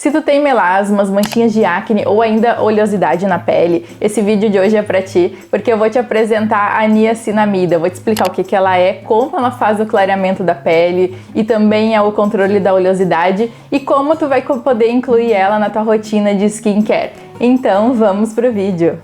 Se tu tem melasmas, manchinhas de acne ou ainda oleosidade na pele, esse vídeo de hoje é pra ti, porque eu vou te apresentar a niacinamida. Eu vou te explicar o que ela é, como ela faz o clareamento da pele e também é o controle da oleosidade e como tu vai poder incluir ela na tua rotina de skincare. Então vamos pro vídeo.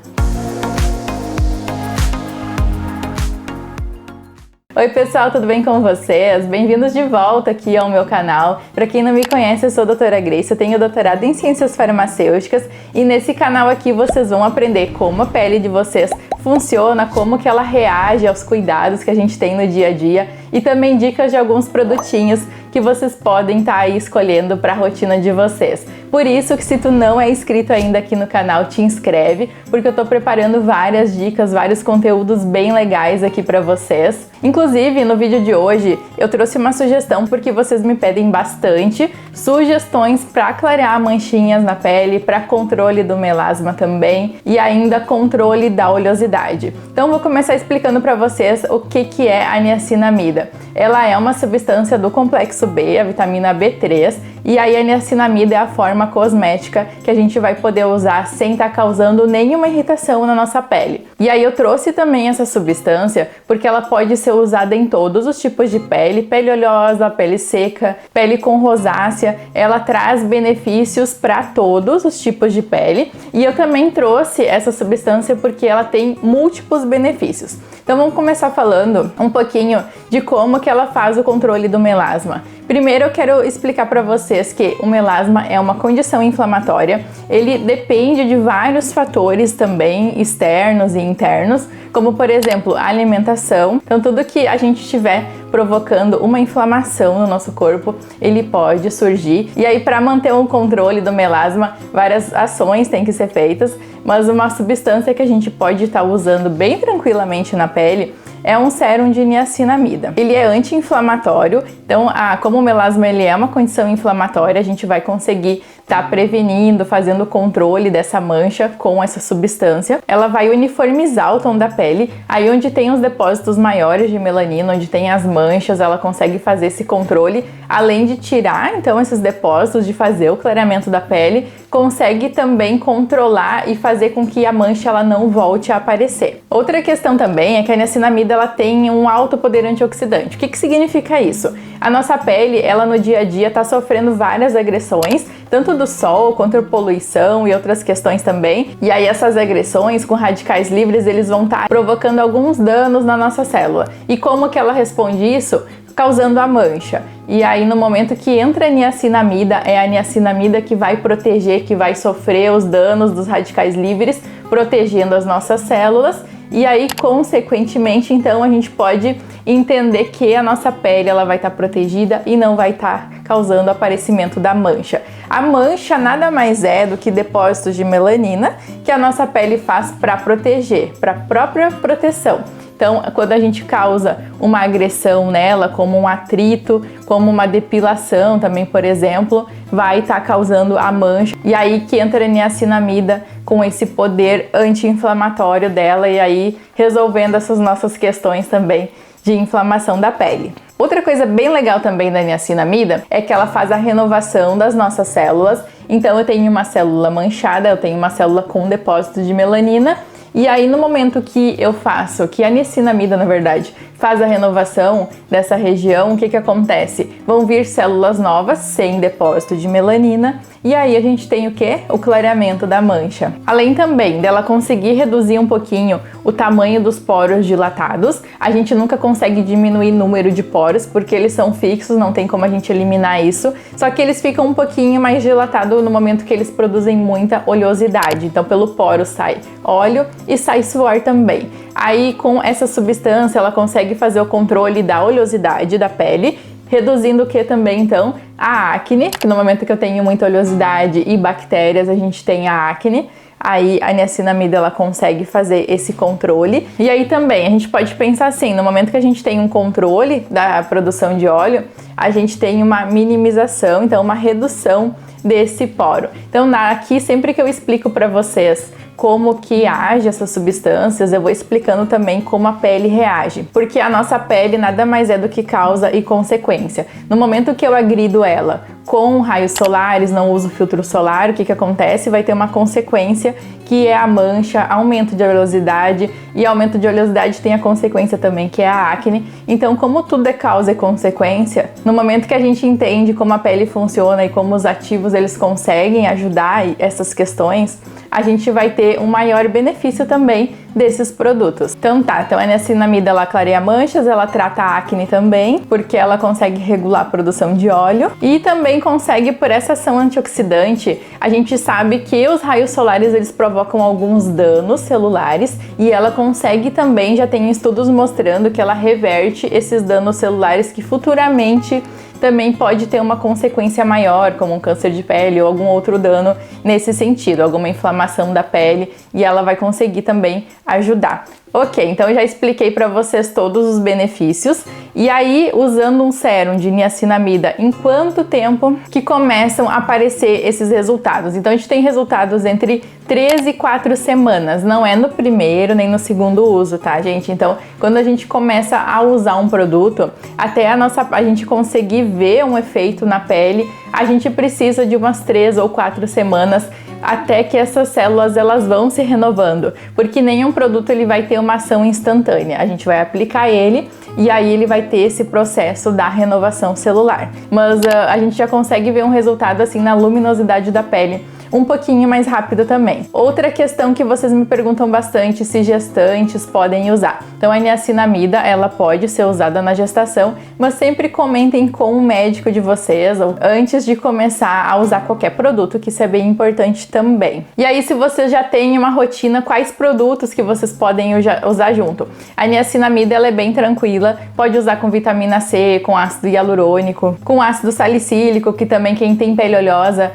Oi pessoal, tudo bem com vocês? Bem-vindos de volta aqui ao meu canal. Para quem não me conhece, eu sou a doutora Grace, eu tenho doutorado em Ciências Farmacêuticas e nesse canal aqui vocês vão aprender como a pele de vocês funciona, como que ela reage aos cuidados que a gente tem no dia a dia e também dicas de alguns produtinhos que vocês podem estar aí escolhendo para a rotina de vocês. Por isso que se tu não é inscrito ainda aqui no canal, te inscreve, porque eu tô preparando várias dicas, vários conteúdos bem legais aqui para vocês. Inclusive, no vídeo de hoje, eu trouxe uma sugestão porque vocês me pedem bastante sugestões para clarear manchinhas na pele, para controle do melasma também e ainda controle da oleosidade. Então, vou começar explicando para vocês o que é a niacinamida. Ela é uma substância do complexo B, a vitamina B3, e aí a niacinamida é a forma cosmética que a gente vai poder usar sem estar causando nenhuma irritação na nossa pele. E aí eu trouxe também essa substância porque ela pode ser usada em todos os tipos de pele, pele oleosa, pele seca, pele com rosácea. Ela traz benefícios para todos os tipos de pele e eu também trouxe essa substância porque ela tem múltiplos benefícios. Então vamos começar falando um pouquinho de como que ela faz o controle do melasma. Primeiro eu quero explicar para vocês que o melasma é uma condição inflamatória, ele depende de vários fatores também externos e internos, como por exemplo a alimentação. Então tudo que a gente estiver provocando uma inflamação no nosso corpo, ele pode surgir. E aí para manter o controle do melasma, várias ações têm que ser feitas, mas uma substância que a gente pode estar usando bem tranquilamente na pele é um sérum de niacinamida. Ele é anti-inflamatório, então como o melasma ele é uma condição inflamatória, a gente vai conseguir estar prevenindo, fazendo o controle dessa mancha com essa substância. Ela vai uniformizar o tom da pele, aí onde tem os depósitos maiores de melanina, onde tem as manchas, ela consegue fazer esse controle, além de tirar então esses depósitos, de fazer o clareamento da pele, consegue também controlar e fazer com que a mancha ela não volte a aparecer. Outra questão também é que a niacinamida ela tem um alto poder antioxidante. O que significa isso? A nossa pele, ela no dia a dia está sofrendo várias agressões, tanto do sol quanto poluição e outras questões também. E aí essas agressões com radicais livres, eles vão estar provocando alguns danos na nossa célula. E como que ela responde isso? Causando a mancha. E aí no momento que entra a niacinamida, é a niacinamida que vai proteger, que vai sofrer os danos dos radicais livres, protegendo as nossas células. E aí, consequentemente, então a gente pode entender que a nossa pele ela vai estar protegida e não vai estar causando aparecimento da mancha. A mancha nada mais é do que depósitos de melanina que a nossa pele faz para proteger, para a própria proteção. Então, quando a gente causa uma agressão nela, como um atrito, como uma depilação também, por exemplo, vai estar causando a mancha. E aí que entra a niacinamida com esse poder anti-inflamatório dela e aí resolvendo essas nossas questões também de inflamação da pele. Outra coisa bem legal também da niacinamida é que ela faz a renovação das nossas células. Então eu tenho uma célula manchada, eu tenho uma célula com depósito de melanina. E aí no momento que eu faço, que a niacinamida na verdade faz a renovação dessa região, o que acontece? Vão vir células novas sem depósito de melanina e aí a gente tem o que? O clareamento da mancha. Além também dela conseguir reduzir um pouquinho o tamanho dos poros dilatados, a gente nunca consegue diminuir o número de poros porque eles são fixos, não tem como a gente eliminar isso, só que eles ficam um pouquinho mais dilatados no momento que eles produzem muita oleosidade. Então pelo poro sai óleo e sai suor também. Aí com essa substância ela consegue fazer o controle da oleosidade da pele, reduzindo o que também então? A acne, que no momento que eu tenho muita oleosidade e bactérias a gente tem a acne. Aí a niacinamida ela consegue fazer esse controle. E aí também a gente pode pensar assim, no momento que a gente tem um controle da produção de óleo, a gente tem uma minimização, então uma redução desse poro. Então aqui sempre que eu explico para vocês como que age essas substâncias, eu vou explicando também como a pele reage, porque a nossa pele nada mais é do que causa e consequência. No momento que eu agrido ela com raios solares, não usa o filtro solar, o que acontece? Vai ter uma consequência que é a mancha, aumento de oleosidade, e aumento de oleosidade tem a consequência também que é a acne. Então, como tudo é causa e consequência, no momento que a gente entende como a pele funciona e como os ativos eles conseguem ajudar essas questões, a gente vai ter um maior benefício também desses produtos. Então a niacinamida ela clareia manchas, ela trata a acne também, porque ela consegue regular a produção de óleo e também consegue, por essa ação antioxidante, a gente sabe que os raios solares eles provocam alguns danos celulares e ela consegue também, já tem estudos mostrando que ela reverte esses danos celulares que futuramente também pode ter uma consequência maior, como um câncer de pele ou algum outro dano nesse sentido, alguma inflamação da pele, e ela vai conseguir também ajudar. Ok, então eu já expliquei para vocês todos os benefícios. E aí, usando um sérum de niacinamida, em quanto tempo que começam a aparecer esses resultados? Então a gente tem resultados entre 3 e 4 semanas, não é no primeiro nem no segundo uso, tá, gente? Então, quando a gente começa a usar um produto, até a gente conseguir ver um efeito na pele, a gente precisa de umas 3 ou 4 semanas até que essas células elas vão se renovando, porque nenhum produto ele vai ter uma ação instantânea. A gente vai aplicar ele e aí ele vai ter esse processo da renovação celular. Mas a gente já consegue ver um resultado assim na luminosidade da pele um pouquinho mais rápido também. Outra questão que vocês me perguntam bastante, se gestantes podem usar. Então a niacinamida, ela pode ser usada na gestação, mas sempre comentem com o médico de vocês ou antes de começar a usar qualquer produto, que isso é bem importante também. E aí, se vocês já têm uma rotina, quais produtos que vocês podem usar junto? A niacinamida, ela é bem tranquila, pode usar com vitamina C, com ácido hialurônico, com ácido salicílico, que também quem tem pele oleosa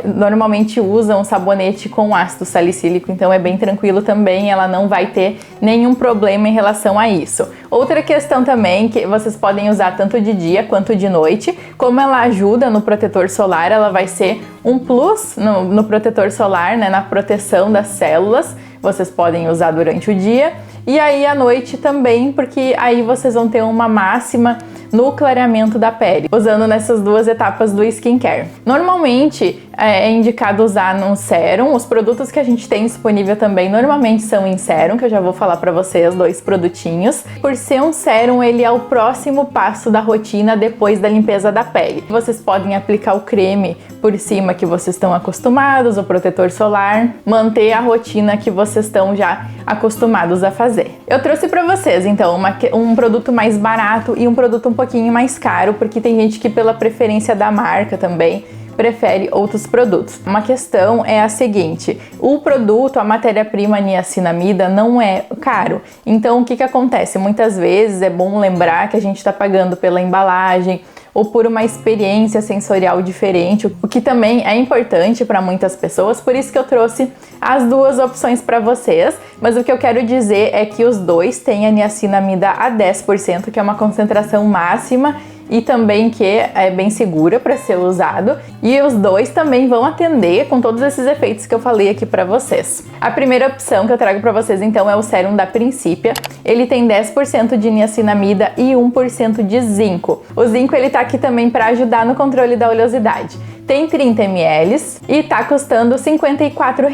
normalmente usa um sabonete com ácido salicílico, então é bem tranquilo também, ela não vai ter nenhum problema em relação a isso. Outra questão também que vocês podem usar tanto de dia quanto de noite, como ela ajuda no protetor solar, ela vai ser um plus no protetor solar, né, na proteção das células. Vocês podem usar durante o dia e aí à noite também, porque aí vocês vão ter uma máxima no clareamento da pele, usando nessas duas etapas do skincare. Normalmente é indicado usar num sérum. Os produtos que a gente tem disponível também normalmente são em sérum, que eu já vou falar para vocês, 2 produtinhos. Por ser um sérum, ele é o próximo passo da rotina depois da limpeza da pele. Vocês podem aplicar o creme por cima que vocês estão acostumados, o protetor solar, manter a rotina que vocês estão já acostumados a fazer. Eu trouxe para vocês então um produto mais barato e um produto um pouquinho mais caro, porque tem gente que pela preferência da marca também prefere outros produtos. Uma questão é a seguinte: o produto, a matéria-prima niacinamida não é caro. Então o que acontece? Muitas vezes é bom lembrar que a gente está pagando pela embalagem ou por uma experiência sensorial diferente, o que também é importante para muitas pessoas, por isso que eu trouxe as duas opções para vocês. Mas o que eu quero dizer é que os dois têm a niacinamida a 10%, que é uma concentração máxima e também que é bem segura para ser usado, e os dois também vão atender com todos esses efeitos que eu falei aqui para vocês. A primeira opção que eu trago para vocês então é o sérum da Principia. Ele tem 10% de niacinamida e 1% de zinco. O zinco ele tá aqui também para ajudar no controle da oleosidade. Tem 30 ml e tá custando R$ 54.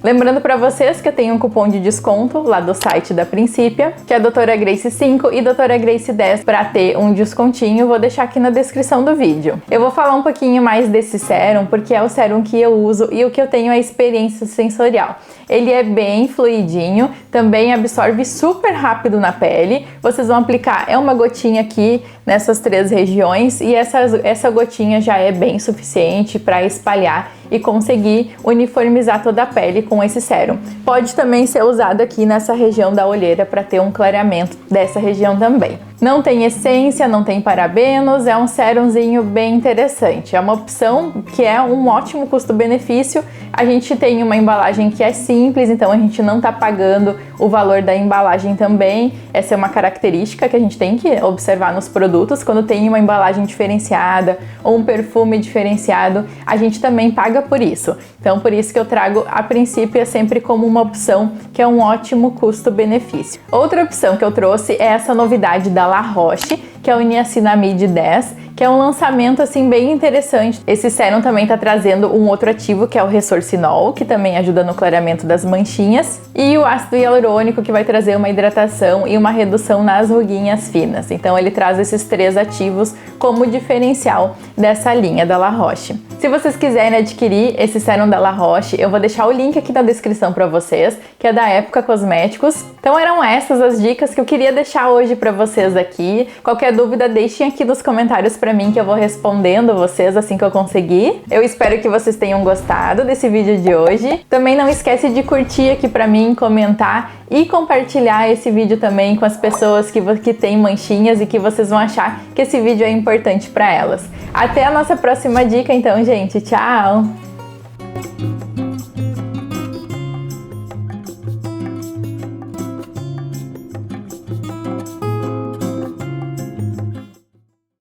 Lembrando para vocês que eu tenho um cupom de desconto lá do site da Principia, que é Doutora Grace 5 e Doutora Grace 10, para ter um descontinho. Vou deixar aqui na descrição do vídeo. Eu vou falar um pouquinho mais desse sérum, porque é o sérum que eu uso e o que eu tenho é experiência sensorial. Ele é bem fluidinho, também absorve super rápido na pele. Vocês vão aplicar, é uma gotinha aqui nessas 3 regiões, e essa gotinha já é bem suficiente para espalhar e conseguir uniformizar toda a pele com esse sérum. Pode também ser usado aqui nessa região da olheira para ter um clareamento dessa região também. Não tem essência, não tem parabenos, é um sérumzinho bem interessante. É uma opção que é um ótimo custo-benefício. A gente tem uma embalagem que é simples, então a gente não está pagando o valor da embalagem também. Essa é uma característica que a gente tem que observar nos produtos. Quando tem uma embalagem diferenciada ou um perfume diferenciado, a gente também paga por isso. Então, por isso que eu trago a Principia sempre como uma opção que é um ótimo custo-benefício. Outra opção que eu trouxe é essa novidade da La Roche, que é o niacinamide 10, que é um lançamento assim bem interessante. Esse sérum também tá trazendo um outro ativo, que é o ressorcinol, que também ajuda no clareamento das manchinhas, e o ácido hialurônico, que vai trazer uma hidratação e uma redução nas ruguinhas finas. Então ele traz esses 3 ativos como diferencial dessa linha da La Roche. Se vocês quiserem adquirir esse sérum da La Roche, eu vou deixar o link aqui na descrição para vocês, que é da Época Cosméticos. Então eram essas as dicas que eu queria deixar hoje para vocês aqui. Qualquer dúvida, deixem aqui nos comentários para mim, que eu vou respondendo vocês assim que eu conseguir. Eu espero que vocês tenham gostado desse vídeo de hoje. Também não esquece de curtir aqui para mim, comentar e compartilhar esse vídeo também com as pessoas que têm manchinhas e que vocês vão achar que esse vídeo é importante para elas. Até a nossa próxima dica então, gente. Tchau!